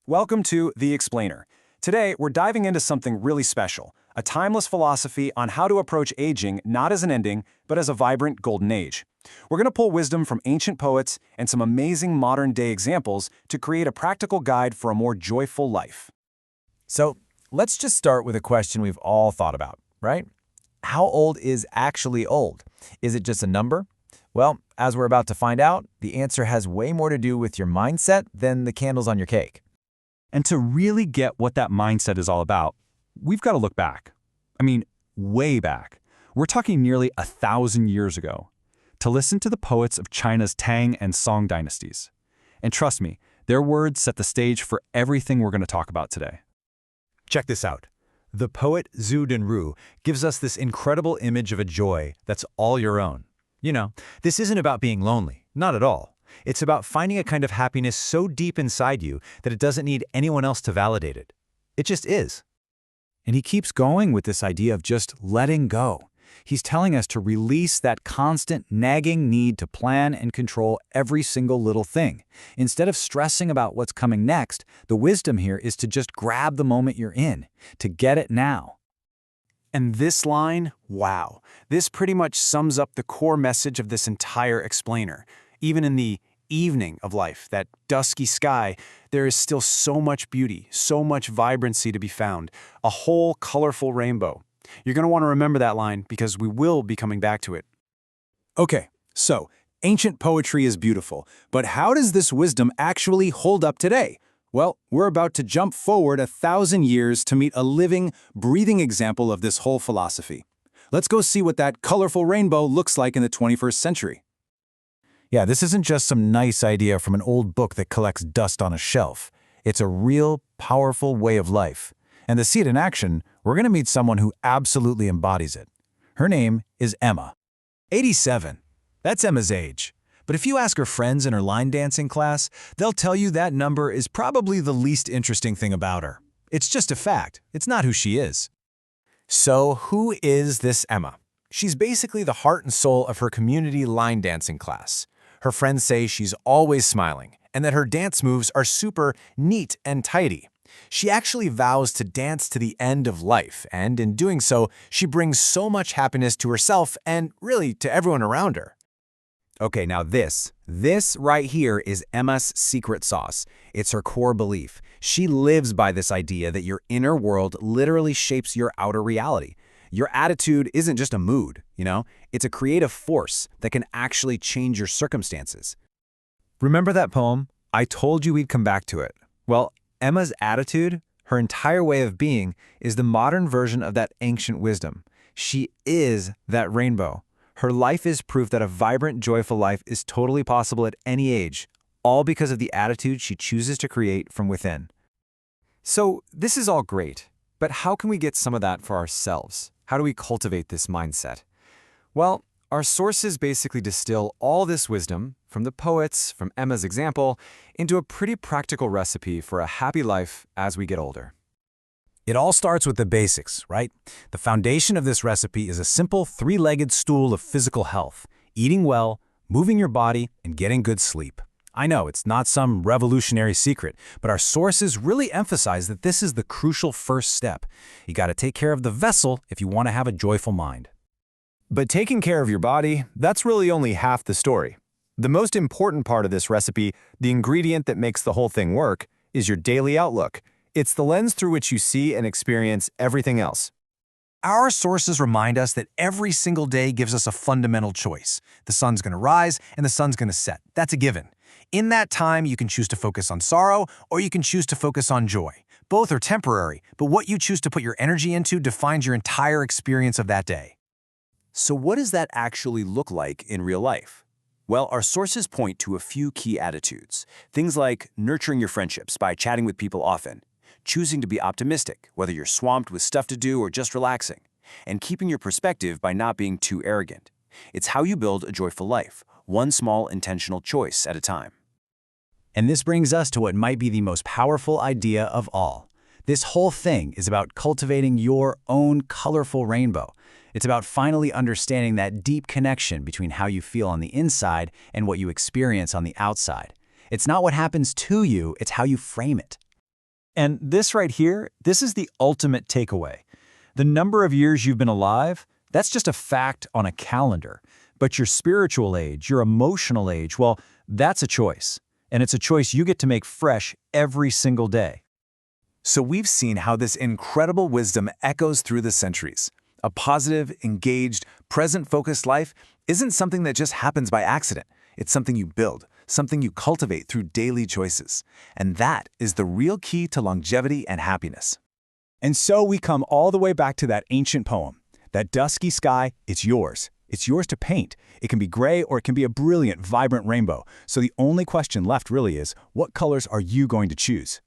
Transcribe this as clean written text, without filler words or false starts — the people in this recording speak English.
Welcome to The Explainer. Today, we're diving into something really special, a timeless philosophy on how to approach aging not as an ending, but as a vibrant golden age. We're going to pull wisdom from ancient poets and some amazing modern-day examples to create a practical guide for a more joyful life. So let's just start with a question we've all thought about, right? How old is actually old? Is it just a number? Well, as we're about to find out, the answer has way more to do with your mindset than the candles on your cake. And to really get what that mindset is all about, we've got to look back. I mean, way back. We're talking nearly 1,000 years ago, to listen to the poets of China's Tang and Song Dynasties. And trust me, their words set the stage for everything we're going to talk about today. Check this out. The poet Zhu Dunru gives us this incredible image of a joy that's all your own. You know, this isn't about being lonely, not at all. It's about finding a kind of happiness so deep inside you that it doesn't need anyone else to validate it. It just is. And he keeps going with this idea of just letting go. He's telling us to release that constant nagging need to plan and control every single little thing. Instead of stressing about what's coming next, the wisdom here is to just grab the moment you're in, to get it now. And this line, wow, this pretty much sums up the core message of this entire explainer. Even in the evening of life, that dusky sky, there is still so much beauty, so much vibrancy to be found, a whole colorful rainbow. You're going to want to remember that line because we will be coming back to it. Okay, so ancient poetry is beautiful, but how does this wisdom actually hold up today? Well, we're about to jump forward 1,000 years to meet a living, breathing example of this whole philosophy. Let's go see what that colorful rainbow looks like in the 21st century. Yeah, this isn't just some nice idea from an old book that collects dust on a shelf. It's a real, powerful way of life. And to see it in action, we're going to meet someone who absolutely embodies it. Her name is Emma. 87. That's Emma's age. But if you ask her friends in her line dancing class, they'll tell you that number is probably the least interesting thing about her. It's just a fact. It's not who she is. So who is this Emma? She's basically the heart and soul of her community line dancing class. Her friends say she's always smiling and that her dance moves are super neat and tidy. She actually vows to dance to the end of life, and in doing so, she brings so much happiness to herself and really to everyone around her. Okay, now this right here is Emma's secret sauce. It's her core belief. She lives by this idea that your inner world literally shapes your outer reality. Your attitude isn't just a mood, it's a creative force that can actually change your circumstances. Remember that poem? I told you we'd come back to it. Well, Emma's attitude, her entire way of being, is the modern version of that ancient wisdom. She is that rainbow. Her life is proof that a vibrant, joyful life is totally possible at any age, all because of the attitude she chooses to create from within. So this is all great, but how can we get some of that for ourselves? How do we cultivate this mindset? Well, our sources basically distill all this wisdom, from the poets, from Emma's example, into a pretty practical recipe for a happy life as we get older. It all starts with the basics, right? The foundation of this recipe is a simple three-legged stool of physical health: eating well, moving your body, and getting good sleep. I know it's not some revolutionary secret, but our sources really emphasize that this is the crucial first step. You got to take care of the vessel if you want to have a joyful mind. But taking care of your body, that's really only half the story. The most important part of this recipe, the ingredient that makes the whole thing work, is your daily outlook. It's the lens through which you see and experience everything else. Our sources remind us that every single day gives us a fundamental choice. The sun's going to rise and the sun's going to set. That's a given. In that time, you can choose to focus on sorrow or you can choose to focus on joy. Both are temporary, but what you choose to put your energy into defines your entire experience of that day. So what does that actually look like in real life? Well, our sources point to a few key attitudes. Things like nurturing your friendships by chatting with people often, choosing to be optimistic, whether you're swamped with stuff to do or just relaxing, and keeping your perspective by not being too arrogant. It's how you build a joyful life, one small intentional choice at a time. And this brings us to what might be the most powerful idea of all. This whole thing is about cultivating your own colorful rainbow. It's about finally understanding that deep connection between how you feel on the inside and what you experience on the outside. It's not what happens to you, it's how you frame it. And this right here, this is the ultimate takeaway. The number of years you've been alive, that's just a fact on a calendar. But your spiritual age, your emotional age, well, that's a choice. And it's a choice you get to make fresh every single day. So we've seen how this incredible wisdom echoes through the centuries. A positive, engaged, present-focused life isn't something that just happens by accident. It's something you build, something you cultivate through daily choices. And that is the real key to longevity and happiness. And so we come all the way back to that ancient poem. That dusky sky, it's yours. It's yours to paint. It can be gray or it can be a brilliant, vibrant rainbow. So the only question left really is, what colors are you going to choose?